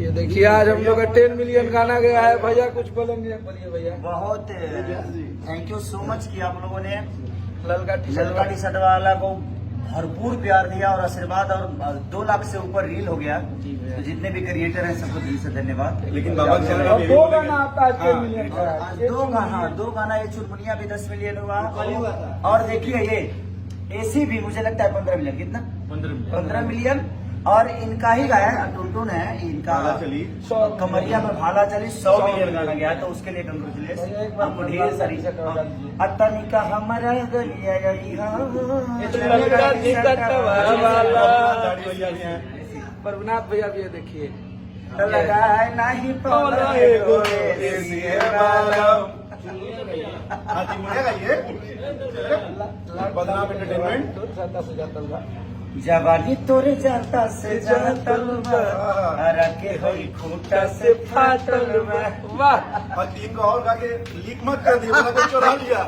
ये देखिए आज हम लोग का 10 मिलियन गाना गया है। भैया कुछ बोलेंगे? बोलिए भैया। बहुत थैंक यू सो मच कि आप लोगों ने ललका टी टी शर्ट वाला को भरपूर प्यार दिया और आशीर्वाद, और 2 लाख से ऊपर रील हो गया। तो जितने भी क्रिएटर हैं सबको दिल से धन्यवाद। लेकिन बाबा दो गाना आपका 10 मिलियन का है। 2 गाना, ये चुनमुनिया भी 10 मिलियन हुआ। और देखिए ये एसी भी मुझे लगता है 15 मिलियन, कितना 15 मिलियन। और इनका ही गाया टुनटुन है इनका, कमरिया में भाला चली 100 मिलियन गाना गया। तो उसके लिए कंग्रेचुलेशन आपको ढेर सारी। अतनी का हमारा गलिया प्रभुनाथ भैया भी है देखिए। लगाए नहीं बदनाम एंटरटेनमेंट। जवानी तोरे जाता से जातल हरा के होई खूंटा से फाटल वाह। और 3 का और गा के लीक मत कर दिया, चुरा लिया।